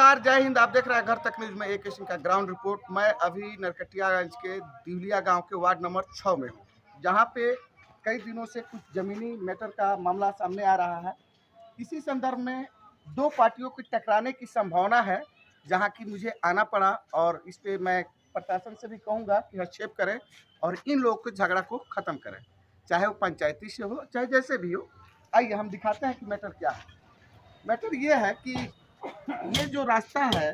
नमस्कार, जय हिंद। आप देख रहे हैं घर तक न्यूज में एक किस्म का ग्राउंड रिपोर्ट। मैं अभी नरकटियागंज के दिवलिया गांव के वार्ड नंबर 6 में हूँ, जहां पे कई दिनों से कुछ जमीनी मैटर का मामला सामने आ रहा है। इसी संदर्भ में दो पार्टियों की टकराने की संभावना है, जहां की मुझे आना पड़ा। और इस पे मैं प्रशासन से भी कहूँगा कि हस्तक्षेप करें और इन लोगों के झगड़ा को ख़त्म करें, चाहे वो पंचायती से हो चाहे जैसे भी हो। आइए हम दिखाते हैं कि मैटर क्या है। मैटर ये है कि ये जो रास्ता है,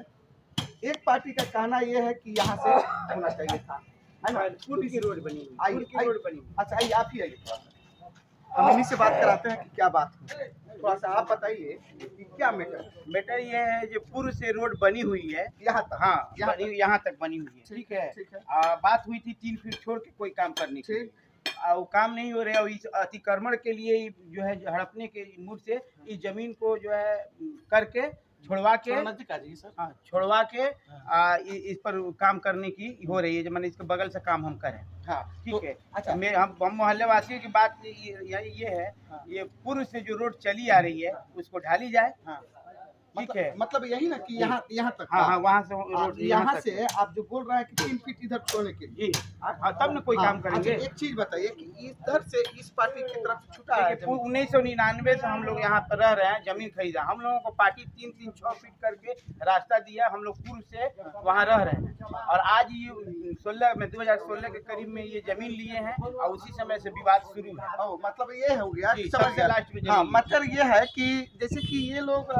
एक पार्टी का कहना ये है कि यहाँ से होना चाहिए था, है ना? पुल की रोड बनी हुई, आइए, पुल की रोड बनी हुई। अच्छा आइए, आप ही आइए, थोड़ा सा हम इन्हीं से बात कराते हैं कि क्या बात है। थोड़ा सा आप बताइए कि क्या मैटर ये है जो पूर्व से रोड बनी हुई है यहाँ तक। हाँ, यहाँ तक बनी हुई है। ठीक है, ठीक है। बात हुई थी 3 फीट छोड़ के कोई काम करने की। ठीक। वो काम नहीं हो रहा है। इस अतिक्रमण के लिए जो है हड़पने के मूड से इस जमीन को जो है करके छुड़वा के छोड़वा के इस पर काम करने की हो रही है। जो मैंने इसके बगल से काम हम करें। हाँ, ठीक है। अच्छा, हम मोहल्ले वासियों की बात ये है, ये पूर्व से जो रोड चली आ रही है उसको ढाली जाए। ठीक है, मतलब यही ना कि यहाँ तक। हाँ, वहाँ से रोड यहाँ से आप जो बोल रहे हैं कि 3 फीट इधर छोड़ने के लिए, तब न कोई काम करेंगे। एक चीज बताइए कि इधर से इस पार्टी की तरफ छुटा है। 1999 से हम लोग यहाँ पर रह रहे हैं, जमीन खरीदा। हम लोगों को पार्टी 3-3-6 फीट करके रास्ता दिया। हम लोग पूर्व से वहाँ रह रहे हैं और आज ये 2016 के करीब में ये जमीन लिए हैं और उसी समय से विवाद शुरू है। मतलब ये हो गया सबसे लास्ट में। हाँ, मतलब ये है कि जैसे कि ये लोग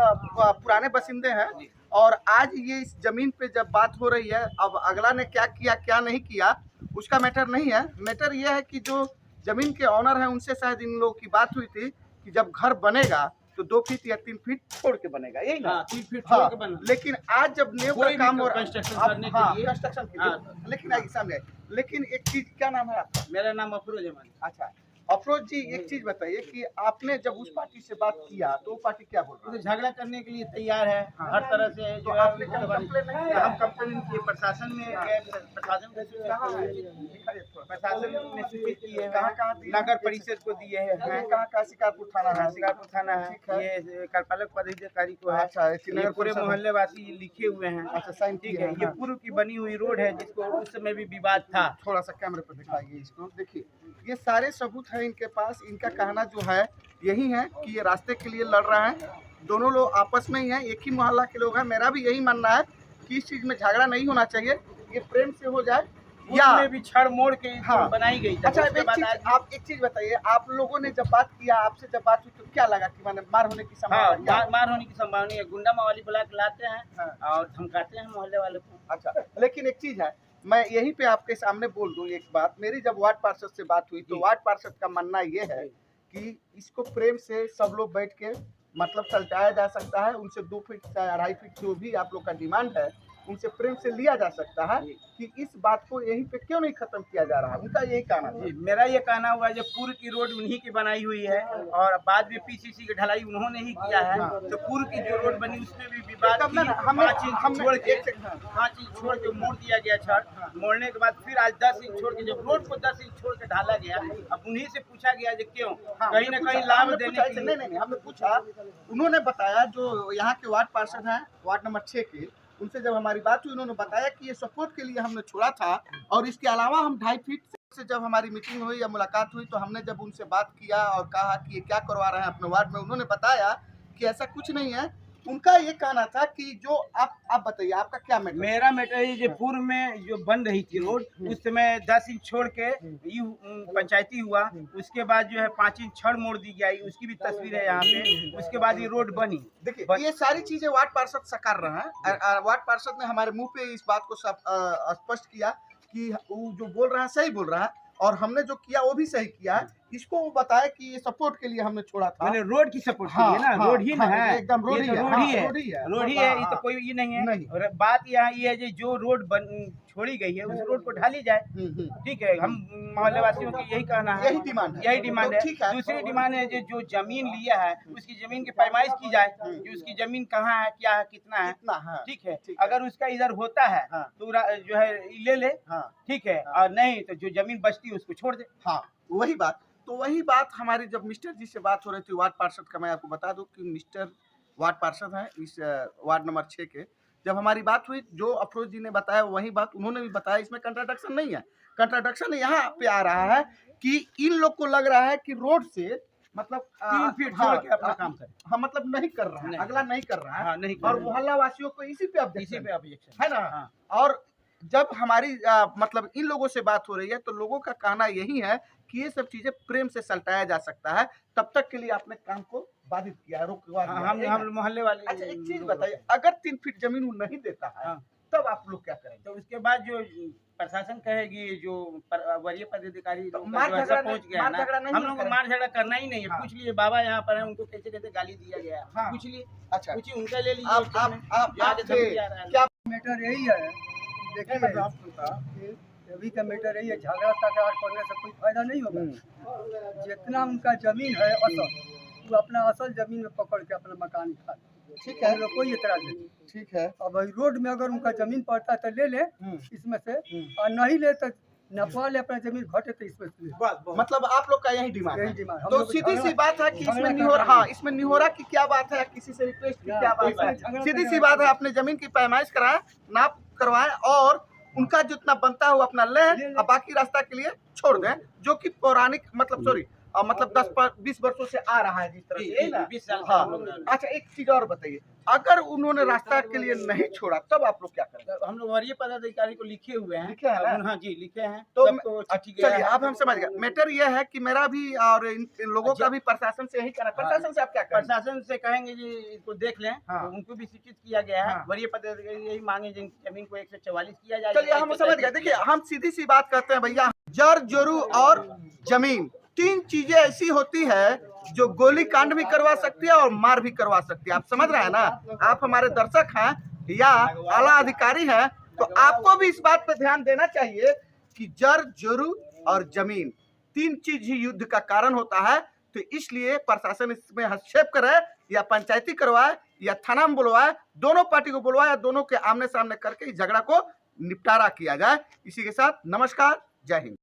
पुराने बसिंदे हैं और आज ये इस जमीन पे जब बात हो रही है, अब अगला ने क्या किया क्या नहीं किया उसका मैटर नहीं है। मैटर ये है कि जो जमीन के ऑनर हैं उनसे शायद इन लोगों की बात हुई थी कि जब घर बनेगा तो 2 फीट या 3 फीट छोड़ के बनेगा, यही ना? 3 फीट छोड़ के बना। लेकिन आज जब न्यू का काम हो रहा है कंस्ट्रक्शन के लिए, लेकिन आइए सामने। लेकिन एक चीज, क्या नाम है आपका? मेरा नाम अफरोज है। अच्छा अफरोज जी, एक चीज बताइए कि आपने जब उस पार्टी से बात किया तो वो पार्टी क्या बोल रहा है? झगड़ा करने के लिए तैयार है हर तरह से। जो आपने कंप्लेन नहीं किया? हम कंप्लेन किए, प्रशासन में गए, प्रशासन ने सूचित किए हैं, नगर परिषद को दिए हैं। कहाँ शिकारपुर थाना है? शिकारपुर थाना है, ये कार्यपालक पदाधिकारी को है। अच्छा, ये पूरे मोहल्ले वासी लिखे हुए हैं। अच्छा, साइन ठीक है। ये पूर्व की बनी हुई रोड है जिसको उस समय भी विवाद था। थोड़ा सा कैमरे पर दिखाइए इसको। देखिए ये सारे सबूत है इनके पास। इनका कहना जो है यही है कि ये रास्ते के लिए लड़ रहे हैं। दोनों लोग आपस में ही हैं, एक ही मोहल्ला के लोग हैं। मेरा भी यही मानना है कि इस चीज में झगड़ा नहीं होना चाहिए, ये प्रेम से हो जाए या भी छड़ मोड़ के बनाई गई। अच्छा आप एक चीज बताइए, आप लोगों ने जब बात किया, आपसे जब बात हुई तो क्या लगा कि माने मार होने की संभावना? मार होने की संभावना है। गुंडा मवाली बुला के लाते हैं और धमकाते हैं मोहल्ले वालों को। अच्छा, लेकिन एक चीज है, मैं यहीं पे आपके सामने बोल दूं एक बात। मेरी जब वार्ड पार्षद से बात हुई तो वार्ड पार्षद का मानना ये है कि इसको प्रेम से सब लोग बैठ के मतलब सलटाया जा सकता है। उनसे 2 फीट से 2.5 फीट जो भी आप लोग का डिमांड है उनसे प्रेम से लिया जा सकता है कि इस बात को यहीं पे क्यों नहीं खत्म किया जा रहा है। उनका यही कहना है। मेरा ये कहना हुआ है, जब पूर्व की रोड उन्हीं की बनाई हुई है और बाद में पीसीसी की ढलाई उन्होंने ही किया है। तो पूर्व की जो रोड बनी उसमें भी विवाद 5 इंच छोड़ के मोड़ दिया गया छड़। मोड़ने के बाद फिर आज 10 इंच छोड़ के, जब रोड को 10 इंच छोड़ के ढाला गया, अब उन्हीं से पूछा गया जो क्यों, कहीं न कहीं लाभ देने के लिए। नहीं, हमने पूछा, उन्होंने बताया, जो यहाँ के वार्ड पार्षद हैं वार्ड नंबर 6 के, उनसे जब हमारी बात हुई उन्होंने बताया कि ये सपोर्ट के लिए हमने छोड़ा था और इसके अलावा हम 2.5 फीट से जब हमारी मीटिंग हुई या मुलाकात हुई तो हमने जब उनसे बात किया और कहा कि ये क्या करवा रहे हैं अपने वार्ड में, उन्होंने बताया कि ऐसा कुछ नहीं है। उनका ये कहना था कि जो आप बताइए आपका क्या मैटर? मेरा मैटर है जो पूर्व में जो बन रही थी रोड, उस समय 10 इंच छोड़ के पंचायती हुआ। उसके बाद जो है 5 इंच छड़ मोड़ दी गई, उसकी भी तस्वीर है यहाँ पे। उसके बाद ये रोड बनी। देखिए ये सारी चीजें वार्ड पार्षद साकार रहे हैं। वार्ड पार्षद ने हमारे मुंह पे इस बात को स्पष्ट किया कि वो जो बोल रहा है सही बोल रहा है और हमने जो किया वो भी सही किया है। इसको वो बताया कि ये सपोर्ट के लिए हमने छोड़ा था। मैंने रोड की सपोर्ट के लिए ना, रोड ही ना है, एकदम रोड ही है, ये तो कोई ये नहीं है। और बात यहाँ ये है जो रोड छोड़ी गई है उस रोड को ढाली जाए। ठीक है, हम मोहल्ले वासियों की यही कहना है, यही डिमांड है। दूसरी डिमांड है जो जमीन लिया है उसकी जमीन की पैमाइश की जाए कि उसकी जमीन कहाँ है, क्या है, कितना है। ठीक है, अगर उसका इधर होता है तो जो है ले ले। ठीक है, और नहीं तो जो जमीन बचती है उसको छोड़ दे। हाँ, वही बात हमारी जब मिस्टर जी से बात हो रही थी वार्ड पार्षद का, मैं आपको बता दूं कि मिस्टर वार्ड पार्षद हैं इस वार्ड नंबर 6 के, जब हमारी बात हुई, जो अफरोज जी ने बताया वही बात उन्होंने भी बताया, इसमें कंट्राडिक्शन नहीं है। कंट्राडिक्शन यहाँ पे आ रहा है कि इन लोग को लग रहा है कि रोड से मतलब 3 फीट छोड़ के अपना काम करे। हाँ, मतलब नहीं कर रहा है, अगला नहीं कर रहा है। हाँ, नहीं कर और रहा है। मोहल्ला वासियों को इसी पे ऑब्जेक्शन है ना। हाँ। और जब हमारी मतलब इन लोगों से बात हो रही है तो लोगों का कहना यही है कि ये सब चीजें प्रेम से सल्टाया जा सकता है, तब तक के लिए आपने काम को बाधित किया है, रोकवा दिया है। हम मोहल्ले वाले। अच्छा, एक चीज बताइए, अगर 3 फीट जमीन वो नहीं देता है, हाँ। तब आप लोग क्या करेंगे? तो उसके बाद जो प्रशासन कहेगी, जो वरीय पदाधिकारी तो लोग मार जो ऐसा झगड़ा पहुंच गया है ना, हम लोग को मार झगड़ा करना ही नहीं है। हाँ। पूछ लिए बाबा यहाँ पर है, उनको कैसे कैसे गाली दिया गया है, हाँ। पूछ लिए। अच्छा, पूछिए, उनका ले लीजिए। आप क्या मैटर यही है, देखिए कि अभी का मैटर यही है, झगड़ा तकरार करने से कोई फायदा नहीं होगा। जितना उनका जमीन है असल, वो अपना असल जमीन में पकड़ के अपना मकान खा, ठीक है, हम लोग कोई एतराज नहीं। ठीक है। अब रोड में अगर उनका जमीन पड़ता है तो ले ले इसमें से, और नहीं ले तो नपवा ले अपना जमीन, घटे तो इसमें से ले। मतलब आप लोग का यही डिमांड यही है। डिमांड। तो सीधी सी बात है कि इसमें निहोरा, हाँ, इसमें निहोरा की क्या बात है, किसी से रिक्वेस्ट की क्या बात है? सीधी सी बात है, अपने जमीन की पैमाइश कराएं, नाप करवाएं और उनका जितना बनता है वो अपना लें और बाकी रास्ता के लिए छोड़ दें, जो कि पौराणिक मतलब सॉरी मतलब 10-20 वर्षों से आ रहा है जिस तरह से, ना? 20 साल। हाँ। अच्छा, एक चीज और बताइए, अगर उन्होंने रास्ता के लिए नहीं छोड़ा तब आप लोग क्या करेंगे? हम लोग वरीय पदाधिकारी को लिखे हुए हैं। लिखे हैं ना? हाँ जी, लिखे हैं। तो चिट्ठी चलिए, गया है। अब हम समझ गए। मैटर यह है कि मेरा भी और इन लोगों का भी प्रशासन से यही कहना है। प्रशासन से आप क्या करेंगे? प्रशासन से कहेंगे जी इसको देख लें। हाँ। उनको भी सूचित किया गया है। हाँ। वरीय पदाधिकारी यही मांगे जिनकी जमीन को 144 किया जाए। चलिए, हम समझ गए। देखिए, हम सीधी सी बात करते हैं भैया, जर जोरू और जमीन, 3 चीजें ऐसी होती है जो गोली कांड भी करवा सकती है और मार भी करवा सकती है। आप समझ रहे हैं ना? आप हमारे दर्शक हैं या आला अधिकारी हैं, तो आपको भी इस बात पे ध्यान देना चाहिए कि जर जोरू और जमीन 3 चीज ही युद्ध का कारण होता है। तो इसलिए प्रशासन इसमें हस्तक्षेप करे या पंचायती करवाए या थाना में बुलवाए, दोनों पार्टी को बुलवाए या दोनों के आमने सामने करके इस झगड़ा को निपटारा किया जाए। इसी के साथ नमस्कार, जय हिंद।